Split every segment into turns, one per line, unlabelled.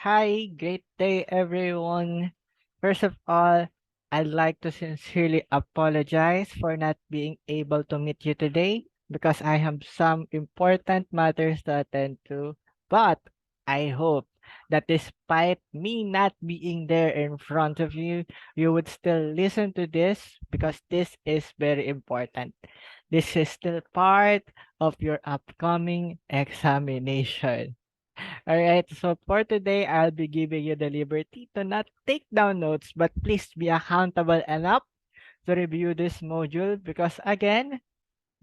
Hi, great day, everyone. First of all, I'd like to sincerely apologize for not being able to meet you today because I have some important matters to attend to. But I hope that despite me not being there in front of you, you would still listen to this because this is very important. This is still part of your upcoming examination. All right, so for today, I'll be giving you the liberty to not take down notes, but please be accountable enough to review this module because, again,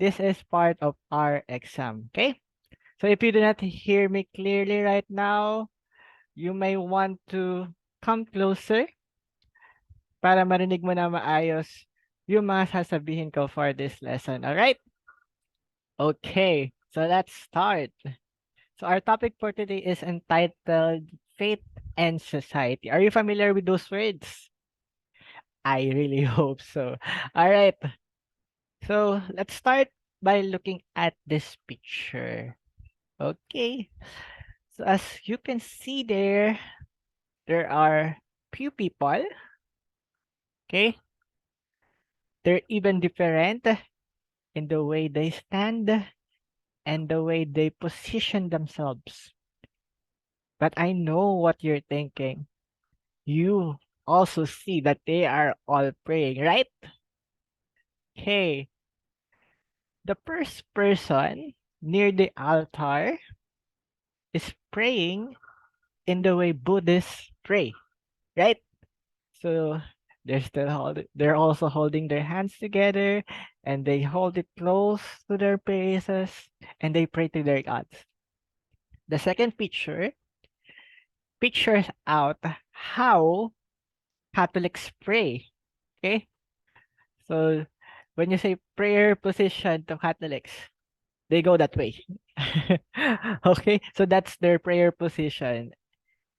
this is part of our exam. Okay? So if you do not hear me clearly right now, you may want to come closer para marinig mo na maayos yung mga sasabihin ko for this lesson. All right? Okay, so let's start. So our topic for today is entitled Faith and Society. Are you familiar with those words? I really hope so. All right. So let's start by looking at this picture. Okay. So as you can see there are few people. Okay. They're even different in the way they stand and the way they position themselves. But I know what you're thinking. You also see that they are all praying, right? Okay, the first person near the altar is praying in the way Buddhists pray, right? So they're also holding their hands together and they hold it close to their faces and they pray to their gods. The second picture pictures out how Catholics pray. Okay? So when you say prayer position to Catholics, they go that way. Okay, so that's their prayer position.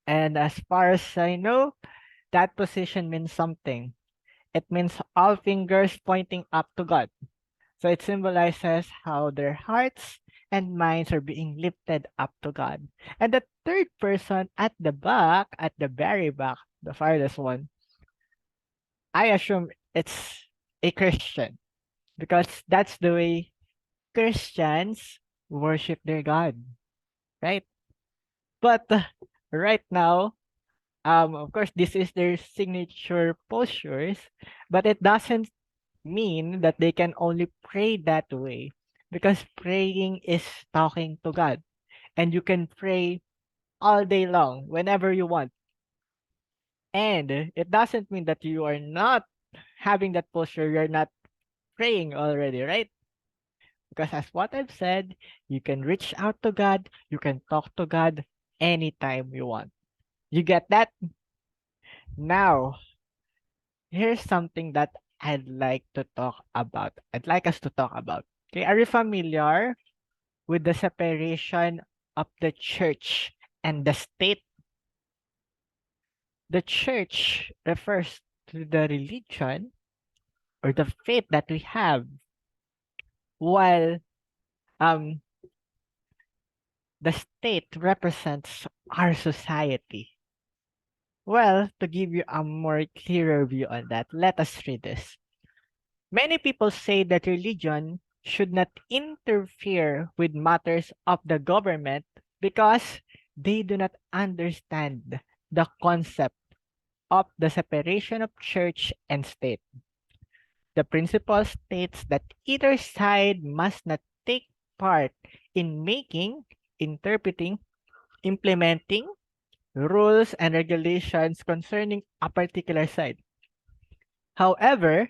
And as far as I know, that position means something. It means all fingers pointing up to God. So it symbolizes how their hearts and minds are being lifted up to God. And the third person at the back, at the very back, the farthest one, I assume it's a Christian because that's the way Christians worship their God, right? But right now, of course, this is their signature postures, but it doesn't mean that they can only pray that way because praying is talking to God and you can pray all day long whenever you want. And it doesn't mean that you are not having that posture, you're not praying already, right? Because as what I've said, you can reach out to God, you can talk to God anytime you want. You get that? Now, here's something that I'd like to talk about. I'd like us to talk about. Okay, are you familiar with the separation of the church and the state? The church refers to the religion or the faith that we have, while um the state represents our society. Well, to give you a more clearer view on that, let us read this. Many people say that religion should not interfere with matters of the government because they do not understand the concept of the separation of church and state. The principle states that either side must not take part in making, interpreting, implementing rules and regulations concerning a particular side. However,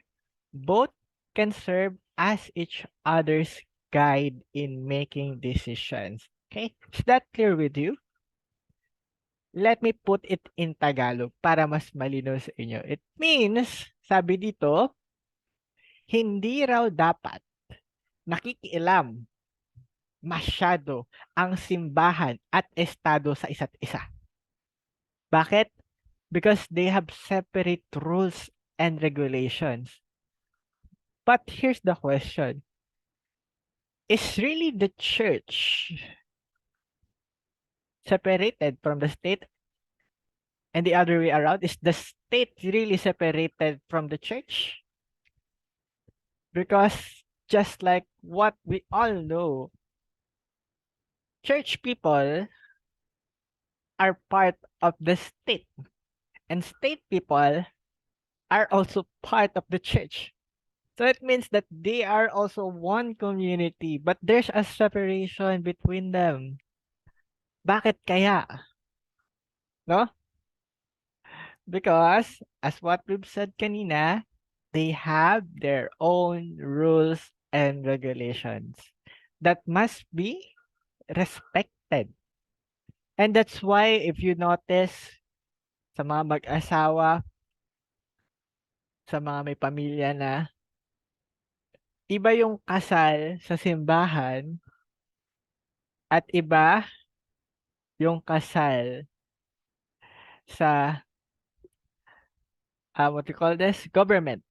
both can serve as each other's guide in making decisions. Okay? Is that clear with you? Let me put it in Tagalog para mas malinaw sa inyo. It means, sabi dito, hindi raw dapat nakikialam masyado ang simbahan at estado sa isa't isa. Bakit? Because they have separate rules and regulations. But here's the question. Is really the church separated from the state? And the other way around, is the state really separated from the church? Because just like what we all know, church people are part of the state, and state people are also part of the church. So it means that they are also one community, but there's a separation between them. Bakit kaya? No? Because, as what we've said kanina, they have their own rules and regulations that must be respected. And that's why if you notice sa mga mag-asawa, sa mga may pamilya na, iba yung kasal sa simbahan at iba yung kasal sa, what you call this? Government.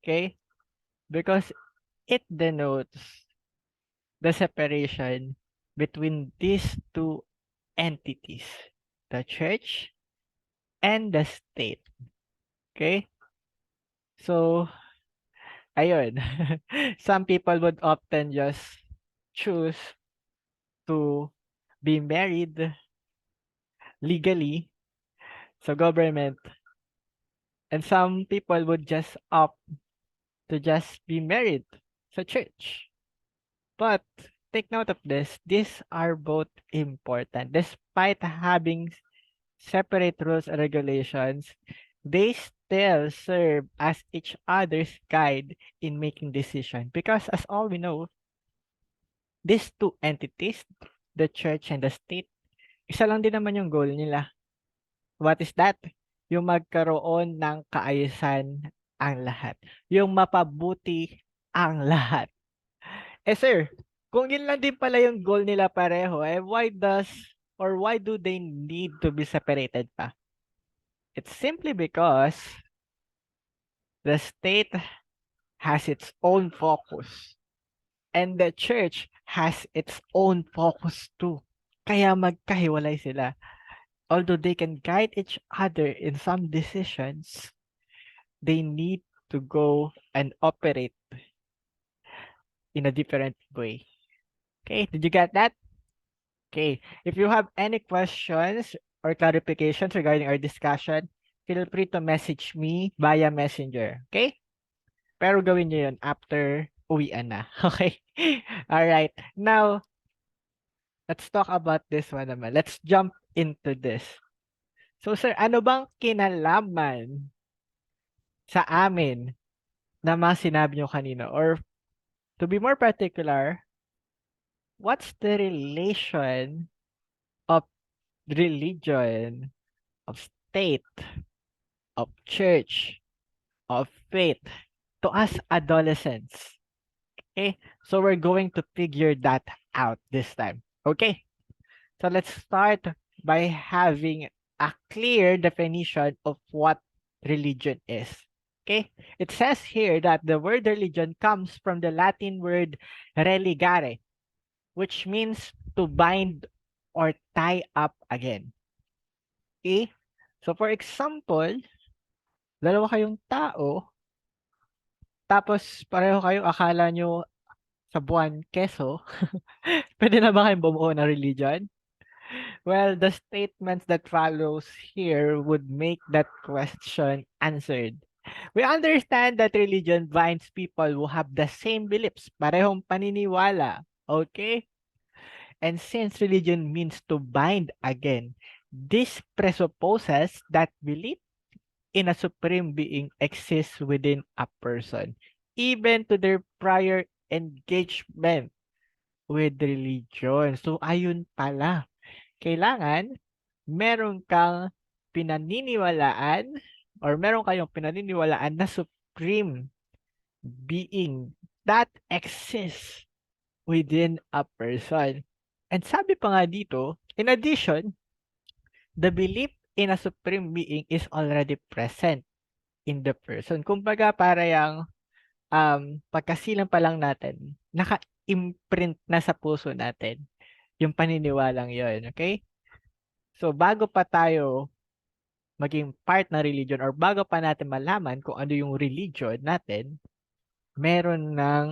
Okay? Because it denotes the separation between these two entities, the church and the state. Okay? So, ayun. Some people would often just choose to be married legally sa government, and some people would just opt to just be married sa church. But take note of this, these are both important. Despite having separate rules and regulations, they still serve as each other's guide in making decision. Because as all we know, these two entities, the church and the state, isa lang din naman yung goal nila. What is that? Yung magkaroon ng kaayusan ang lahat. Yung mapabuti ang lahat. Eh sir, kung yun lang din pala yung goal nila pareho, eh why do they need to be separated pa? It's simply because the state has its own focus and the church has its own focus too. Kaya magkahiwalay sila. Although they can guide each other in some decisions, they need to go and operate in a different way. Okay, did you get that? Okay, if you have any questions or clarifications regarding our discussion, feel free to message me via Messenger. Okay? Pero gawin nyo yun after uwian na. Okay? Alright. Now, let's talk about this one naman. Let's jump into this. So, sir, ano bang kinalaman sa amin na mga sinabi nyo kanina? Or, to be more particular, what's the relation of religion, of state, of church, of faith to us adolescents? Okay, so we're going to figure that out this time. Okay, so let's start by having a clear definition of what religion is. Okay, it says here that the word religion comes from the Latin word religare, which means to bind or tie up again. Okay, so for example, dalawa kayong tao, tapos pareho kayo akala nyo sa buwan keso, pwede na ba kayong bumuo ng religion? Well, the statements that follows here would make that question answered. We understand that religion binds people who have the same beliefs, parehong paniniwala, okay? And since religion means to bind again, this presupposes that belief in a supreme being exists within a person, even to their prior engagement with religion. So, ayun pala. Kailangan meron kang pinaniniwalaan or meron kayong pinaniniwalaan na supreme being that exists within a person. And sabi pa nga dito, in addition, the belief in a supreme being is already present in the person. Kumbaga para yung pagkasilang pa lang natin, naka-imprint na sa puso natin yung paniniwalang yon, okay? So, bago pa tayo maging part ng religion or bago pa natin malaman kung ano yung religion natin, meron ng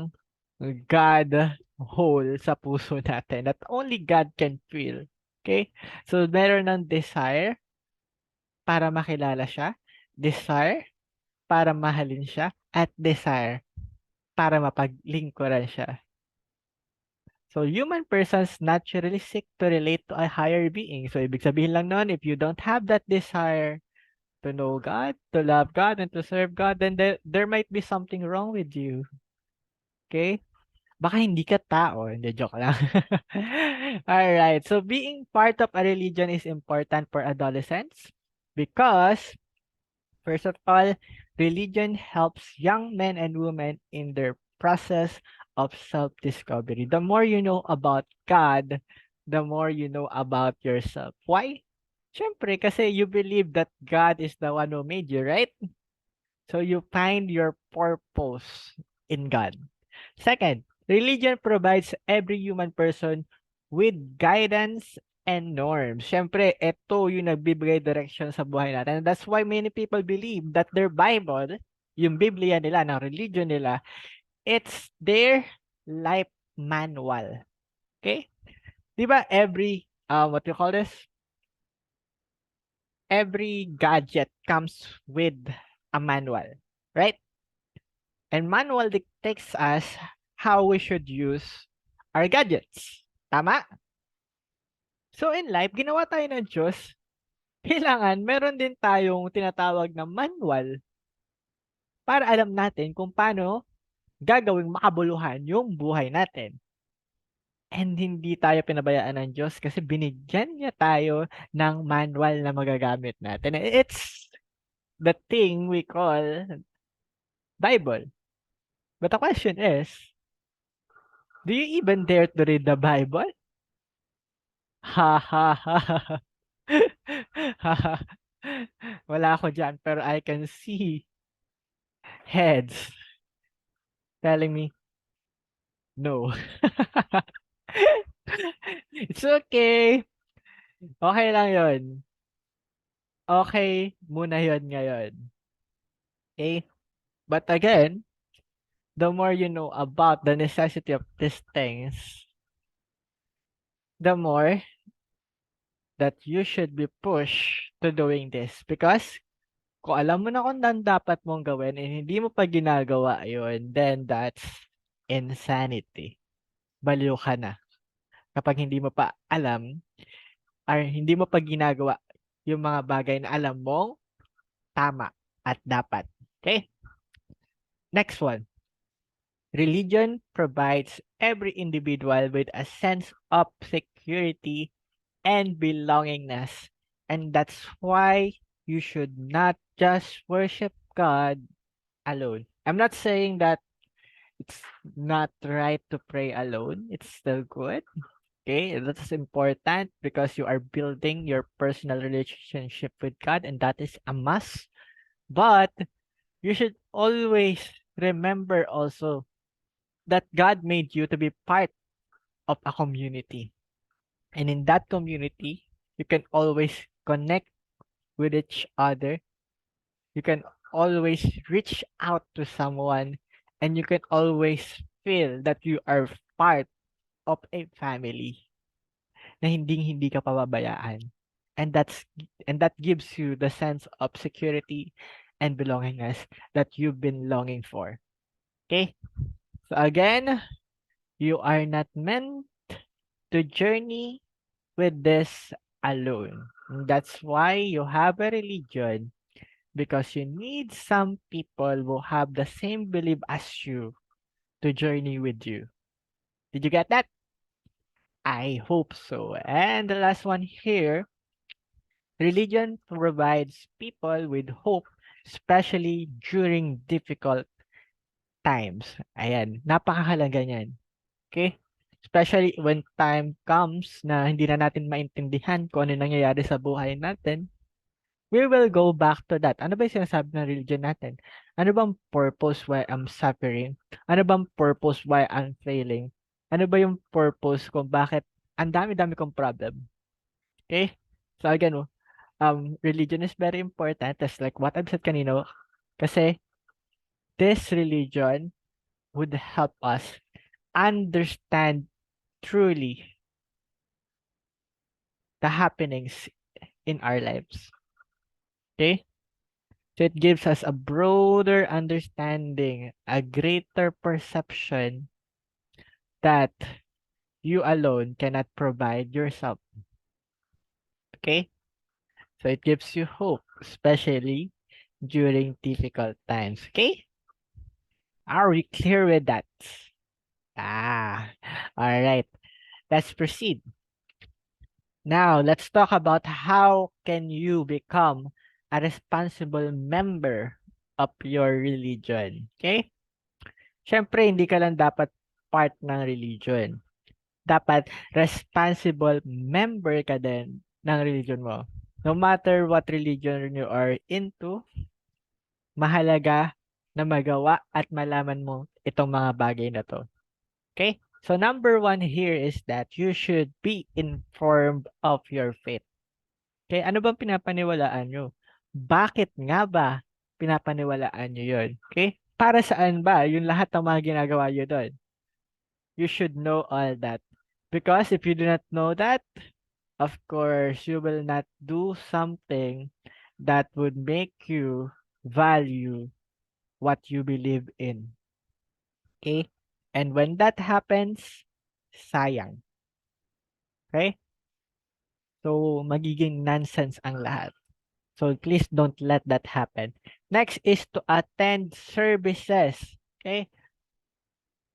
God hole sa puso natin that only God can feel. Okay? So, meron ng desire para makilala siya, desire para mahalin siya, at desire para mapaglingkuran siya. So, human persons naturally seek to relate to a higher being. So, ibig sabihin lang nun, if you don't have that desire to know God, to love God, and to serve God, then there might be something wrong with you. Okay? Baka hindi ka tao. Hindi, joke lang. Alright. So, being part of a religion is important for adolescents because, first of all, religion helps young men and women in their process of self-discovery. The more you know about God, the more you know about yourself. Why? Siyempre, kasi you believe that God is the one who made you, right? So you find your purpose in God. Second, religion provides every human person with guidance and norms. Siyempre, ito yung nagbibigay direction sa buhay natin. And that's why many people believe that their Bible, yung Biblia nila, ng religion nila, it's their life manual. Okay? Di ba every, what you call this? Every gadget comes with a manual, right? And manual dictates us how we should use our gadgets. Tama? So in life, ginawa tayo ng Diyos, kailangan meron din tayong tinatawag na manual para alam natin kung paano gagawing makabuluhan yung buhay natin. And hindi tayo pinabayaan ng Diyos kasi binigyan niya tayo ng manual na magagamit natin. It's the thing we call Bible. But the question is, do you even dare to read the Bible? Ha ha ha. Wala ako dyan, pero I can see heads telling me, no. It's okay. Okay lang yon. Okay muna yon ngayon. Okay? But again, the more you know about the necessity of these things, the more that you should be pushed to doing this. Because kung alam mo na kung ano dapat mong gawin and hindi mo pa ginagawa yun, then that's insanity. Baliw ka na. Kapag hindi mo pa alam or hindi mo pa ginagawa yung mga bagay na alam mong tama at dapat. Okay? Next one. Religion provides every individual with a sense of security and belongingness. And that's why you should not just worship God alone. I'm not saying that it's not right to pray alone. It's still good. Okay, that's important because you are building your personal relationship with God, and that is a must. But you should always remember also that God made you to be part of a community. And in that community, you can always connect with each other. You can always reach out to someone, and you can always feel that you are part of a family na hindi ka pababayaan. And that gives you the sense of security and belongingness that you've been longing for. Okay? So again, you are not meant to journey with this alone. And that's why you have a religion, because you need some people who have the same belief as you to journey with you. Did you get that? I hope so. And the last one here, religion provides people with hope, especially during difficult times. Ayan, napakahalaga niyan. Okay? Especially when time comes na hindi na natin maintindihan kung ano nangyayari sa buhay natin, we will go back to that. Ano ba yung sinasabi ng religion natin? Ano bang purpose why I'm suffering? Ano bang purpose why I'm failing? Ano ba yung purpose kung bakit ang dami-dami kong problem? Okay? So again, religion is very important. That's like what I've said kanino. Kasi this religion would help us understand truly the happenings in our lives. Okay? So it gives us a broader understanding, a greater perception that you alone cannot provide yourself. Okay? So it gives you hope, especially during difficult times. Okay? Are we clear with that? Ah, all right. Let's proceed. Now, let's talk about how can you become a responsible member of your religion. Okay? Siyempre, hindi ka lang dapat part ng religion. Dapat responsible member ka din ng religion mo. No matter what religion you are into, mahalaga na magawa at malaman mo itong mga bagay na to. Okay? So number one here is that you should be informed of your faith. Okay? Ano bang pinapaniwalaan nyo? Bakit nga ba pinapaniwalaan nyo yun? Okay? Para saan ba yung lahat ng mga ginagawa nyo doon? You should know all that. Because if you do not know that, of course, you will not do something that would make you value what you believe in. Okay? And when that happens, sayang. Okay? So, magiging nonsense ang lahat. So, please don't let that happen. Next is to attend services. Okay?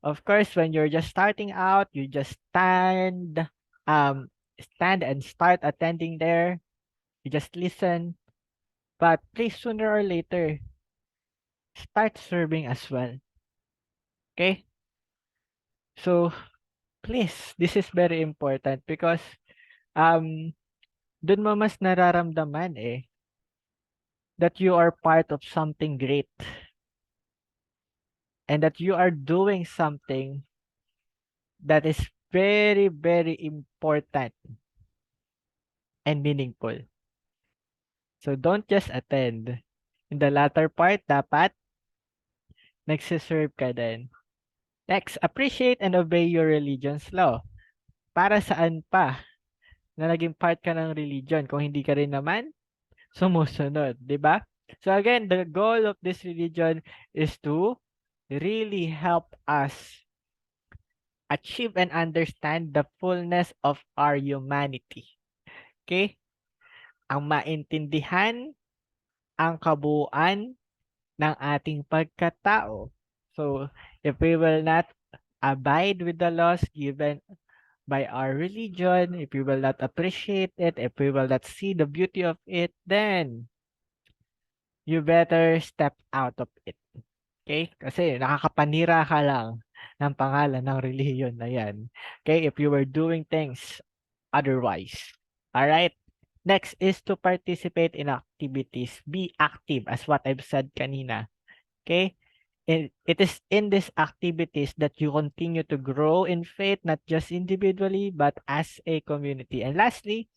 Of course, when you're just starting out, you just stand and start attending there. You just listen. But please, sooner or later, start serving as well. Okay? So, please, this is very important because um, dun mo mas nararamdaman that you are part of something great and that you are doing something that is very, very important and meaningful. So don't just attend. In the latter part, dapat nagsiserve ka din. Next, appreciate and obey your religion's law. Para saan pa na naging part ka ng religion kung hindi ka rin naman sumusunod, di ba? So again, the goal of this religion is to really help us achieve and understand the fullness of our humanity. Okay? Ang maintindihan ang kabuuan ng ating pagkatao. So, if we will not abide with the laws given by our religion, if we will not appreciate it, if we will not see the beauty of it, then you better step out of it. Okay? Kasi nakakapanira ka lang ng pangalan ng relihiyon na yan. Okay? If you were doing things otherwise. Alright? Next is to participate in activities. Be active as what I've said kanina. Okay? It is in these activities that you continue to grow in faith, not just individually, but as a community. And lastly,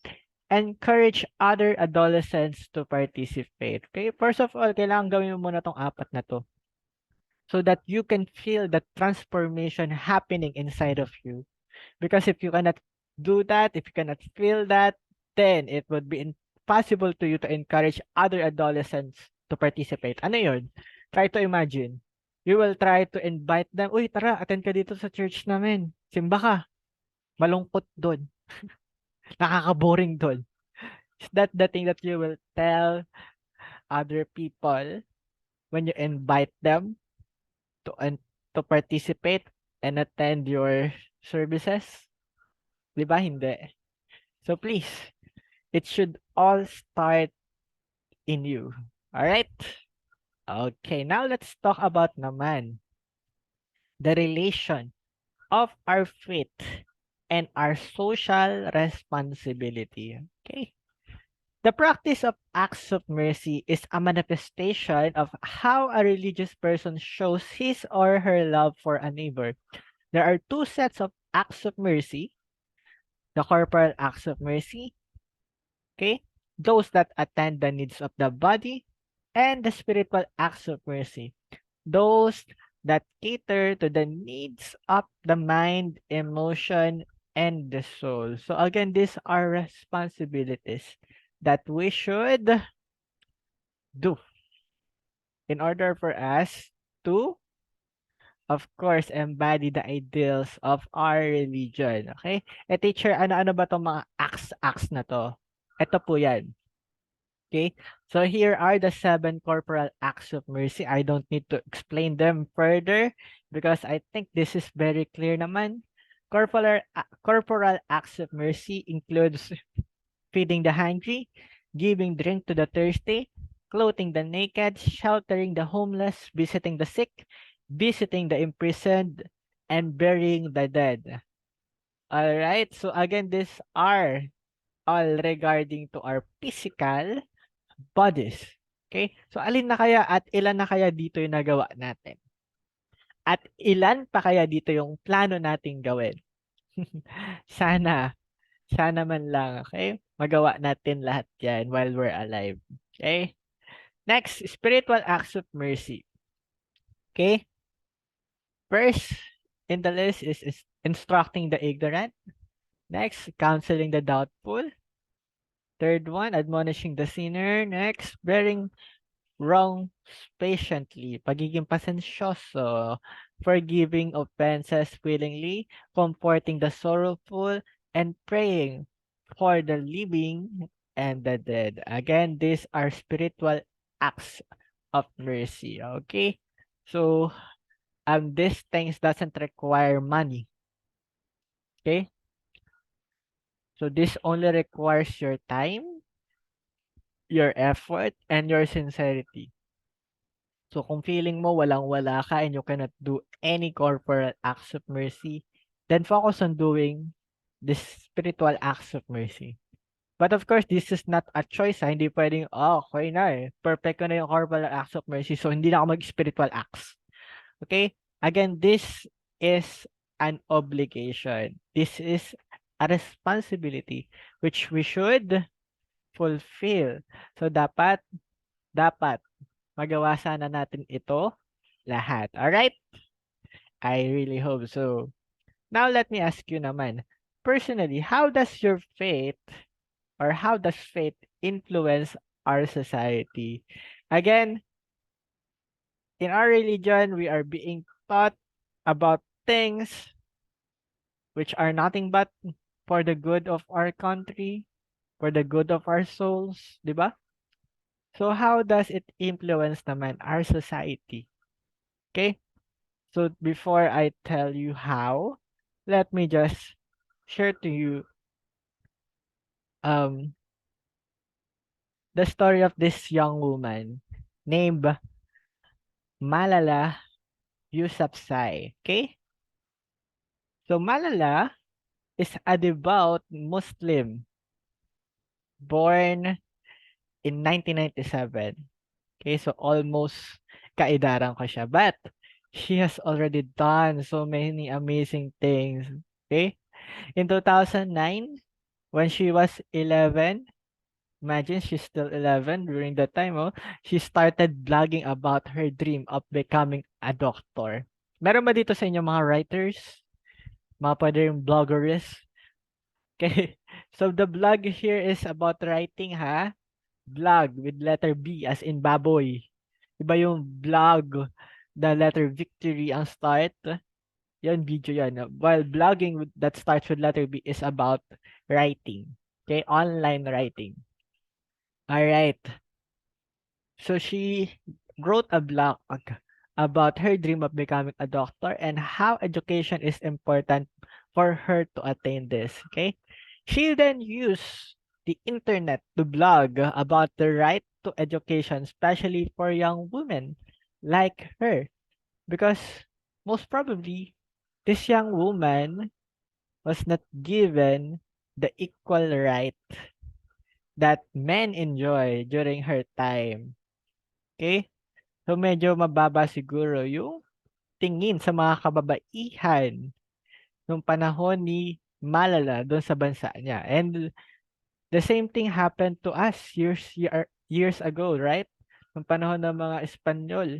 encourage other adolescents to participate. Okay? First of all, kailangan gawin mo muna tong apat na to so that you can feel the transformation happening inside of you. Because if you cannot do that, if you cannot feel that, then it would be impossible to you to encourage other adolescents to participate. Ano yun? Try to imagine. You will try to invite them, uy, tara, attend ka dito sa church namin. Simba ka. Malungkot doon. Nakaka-boring doon. Is that the thing that you will tell other people when you invite them to to participate and attend your services? Di ba? Hindi. So please, it should all start in you. All right? Okay, now let's talk about naman the relation of our faith and our social responsibility. Okay? The practice of acts of mercy is a manifestation of how a religious person shows his or her love for a neighbor. There are two sets of acts of mercy: the corporal acts of mercy, Okay? Those that attend the needs of the body, and the spiritual acts of mercy. Those that cater to the needs of the mind, emotion, and the soul. So again, these are responsibilities that we should do in order for us to, of course, embody the ideals of our religion. Okay? Teacher, ano-ano ba itong mga acts na to? Ito po yan. Okay? So here are the 7 corporal acts of mercy. I don't need to explain them further because I think this is very clear naman. Corporal acts of mercy includes feeding the hungry, giving drink to the thirsty, clothing the naked, sheltering the homeless, visiting the sick, visiting the imprisoned, and burying the dead. All right. So again, these are all regarding to our physical bodies. Okay? So alin na kaya at ilan na kaya dito yung nagawa natin? At ilan pa kaya dito yung plano nating gawin? Sana, sana man lang, okay? Magawa natin lahat yan while we're alive. Okay? Next, spiritual acts of mercy. Okay? First in the list is instructing the ignorant. Next, counseling the doubtful. Third one, admonishing the sinner. Next, bearing wrongs patiently, pagiging pasensyoso, forgiving offenses willingly, comforting the sorrowful, and praying for the living and the dead. Again, these are spiritual acts of mercy. Okay? So, these things doesn't require money. Okay? So, this only requires your time, your effort, and your sincerity. So kung feeling mo walang-wala ka and you cannot do any corporal acts of mercy, then focus on doing this spiritual acts of mercy. But of course, this is not a choice. Hindi pwedeng, okay na eh. Perfect ko na yung corporal acts of mercy. So hindi na ako mag-spiritual acts. Okay? Again, this is an obligation. This is a responsibility which we should fulfill. So dapat magawa sana natin ito lahat. Alright? I really hope so. Now, let me ask you naman, personally, how does your faith or how does faith influence our society? Again, in our religion, we are being taught about things which are nothing but for the good of our country, for the good of our souls, di ba? So how does it influence naman our society? Okay? So before I tell you how, let me just share to you um the story of this young woman named Malala Yousafzai. Okay? So Malala is a devout Muslim born in 1997. Okay, so almost kaedaran ko siya. But she has already done so many amazing things. Okay? In 2009, when she was 11, imagine she's still 11 during that time, oh. She started blogging about her dream of becoming a doctor. Meron ba dito sa inyo mga writers? Mga pwede yung bloggers? Okay. So the blog here is about writing, ha? Blog with letter B as in baboy. Iba yung blog, the letter victory ang start. Yan, video yan. While blogging that starts with letter B is about writing. Okay, online writing. All right. So she wrote a blog about her dream of becoming a doctor and how education is important for her to attain this. Okay. She then used the internet to blog about the right to education, especially for young women like her. Because most probably, this young woman was not given the equal right that men enjoy during her time. Okay? So medyo mababa siguro yung tingin sa mga kababaihan nung panahon ni Malala doon sa bansa niya. And The same thing happened to us years ago, right? Nung panahon ng mga Espanyol,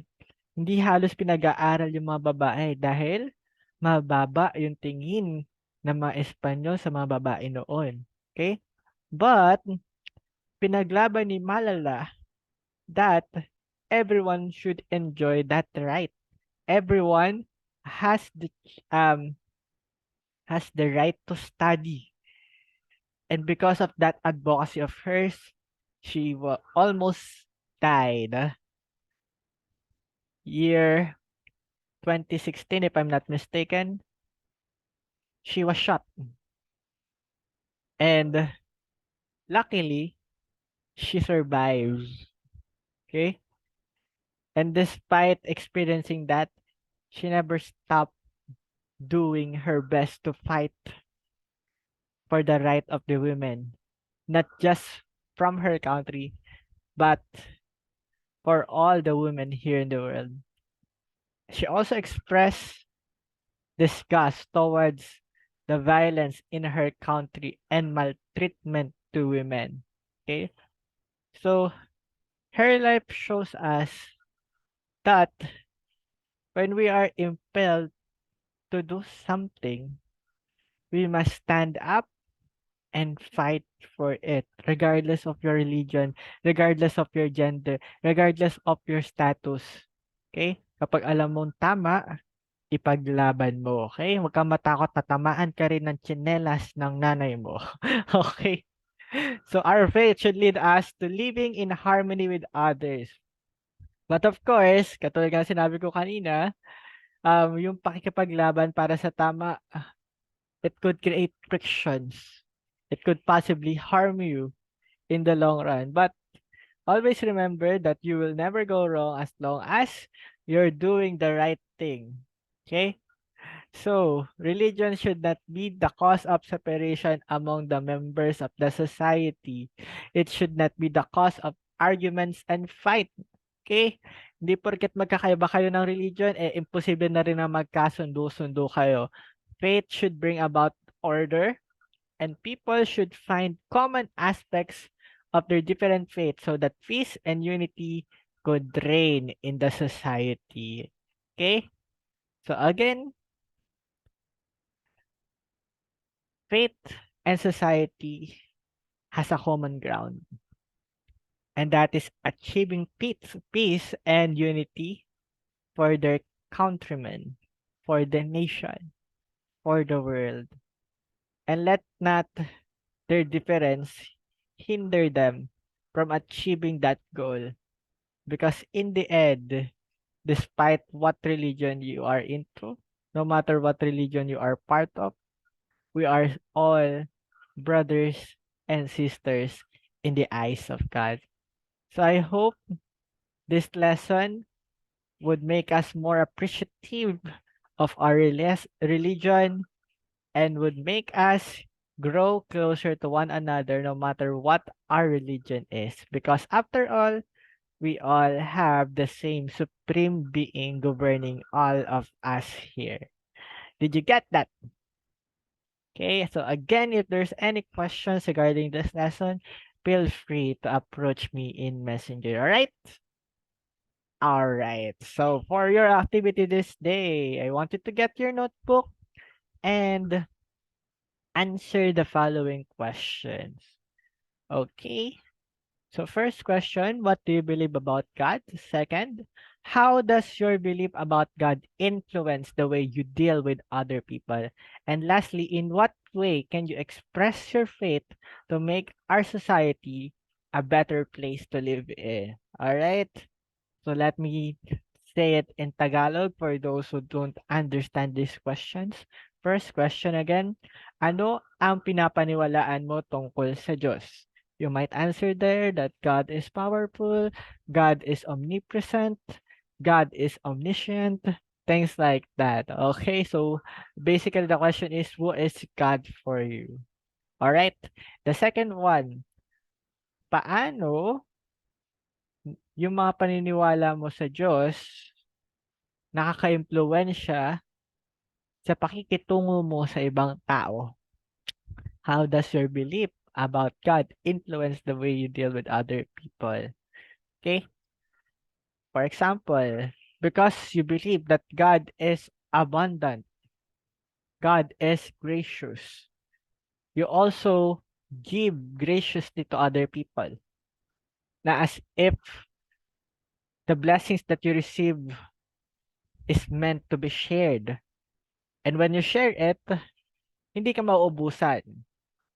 hindi halos pinag-aaral yung mga babae dahil mababa yung tingin ng mga Espanyol sa mga babae noon. Okay? But pinaglaban ni Malala that everyone should enjoy that right. Everyone has um the right to study. And because of that advocacy of hers, she almost died year 2016, if I'm not mistaken. She was shot. And luckily, she survived. Okay? And despite experiencing that, she never stopped doing her best to fight for the right of the women, not just from her country, but for all the women here in the world. She also expressed disgust towards the violence in her country and maltreatment to women. Okay? So her life shows us that when we are impelled to do something, we must stand up and fight for it, regardless of your religion, regardless of your gender, regardless of your status. Okay? Kapag alam mong tama, ipaglaban mo. Okay? Huwag kang matakot na tamaan ka rin ng tsinelas ng nanay mo. Okay? So our faith should lead us to living in harmony with others. But of course, katulad ng sinabi ko kanina, yung pakikipaglaban para sa tama, it could create frictions. It could possibly harm you in the long run. But always remember that you will never go wrong as long as you're doing the right thing. Okay? So, religion should not be the cause of separation among the members of the society. It should not be the cause of arguments and fight. Okay? Hindi porket magkakaiba kayo ng religion, imposible na rin na magkasundo-sundo kayo. Faith should bring about order, and people should find common aspects of their different faiths so that peace and unity could reign in the society. Okay? So again, faith and society has a common ground, and that is achieving peace and unity for their countrymen, for the nation, for the world. And let not their difference hinder them from achieving that goal. Because in the end, despite what religion you are into, no matter what religion you are part of, we are all brothers and sisters in the eyes of God. So I hope this lesson would make us more appreciative of our religion and would make us grow closer to one another no matter what our religion is. Because after all, we all have the same supreme being governing all of us here. Did you get that? Okay, so again, if there's any questions regarding this lesson, feel free to approach me in Messenger, all right? All right, so for your activity this day, I want you to get your notebook and answer the following questions. Okay, so first question, what do you believe about God? Second, how does your belief about God influence the way you deal with other people? And lastly, in what way can you express your faith to make our society a better place to live in? All right. So let me say it in Tagalog for those who don't understand these questions. First question again, ano ang pinapaniwalaan mo tungkol sa Diyos? You might answer there that God is powerful, God is omnipresent, God is omniscient, things like that. Okay, so basically the question is, who is God for you? All right. The second one, paano yung mga paniniwala mo sa Diyos nakaka-impluwensya sa pakikitungo mo sa ibang tao? How does your belief about God influence the way you deal with other people. Okay? For example, because you believe that God is abundant, God is gracious, you also give graciously to other people. Na as if the blessings that you receive is meant to be shared. And when you share it, hindi ka mauubusan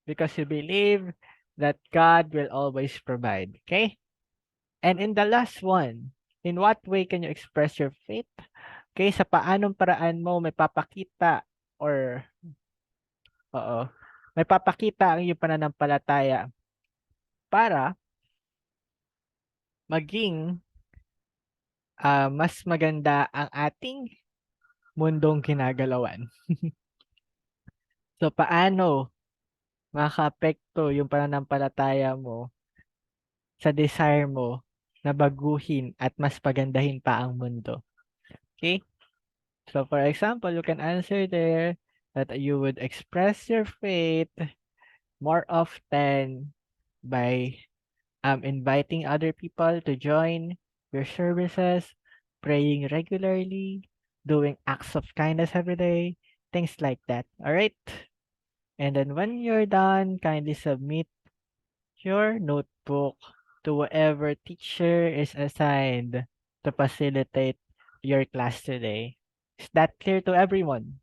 because you believe that God will always provide. Okay? And in the last one, in what way can you express your faith? Okay, sa paanong paraan mo may papakita or oo, may papakita ang iyong pananampalataya para maging mas maganda ang ating mundong ginagalawan. So, paano makakaapekto yung pananampalataya mo sa desire mo na baguhin at mas pagandahin pa ang mundo? Okay? So, for example, you can answer there that you would express your faith more often by inviting other people to join your services, praying regularly, doing acts of kindness every day, things like that. All right? And then when you're done, kindly submit your notebook to whoever teacher is assigned to facilitate your class today. Is that clear to everyone?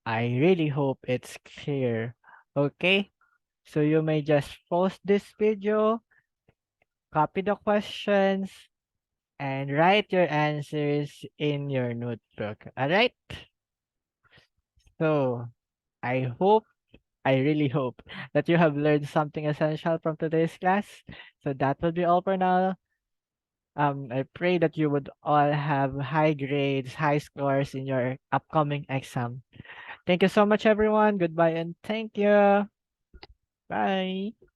I really hope it's clear. Okay? So you may just pause this video, copy the questions, and write your answers in your notebook. Alright? So, I hope, I really hope that you have learned something essential from today's class. So that will be all for now. I pray that you would all have high grades, high scores in your upcoming exam. Thank you so much, everyone. Goodbye and thank you. Bye.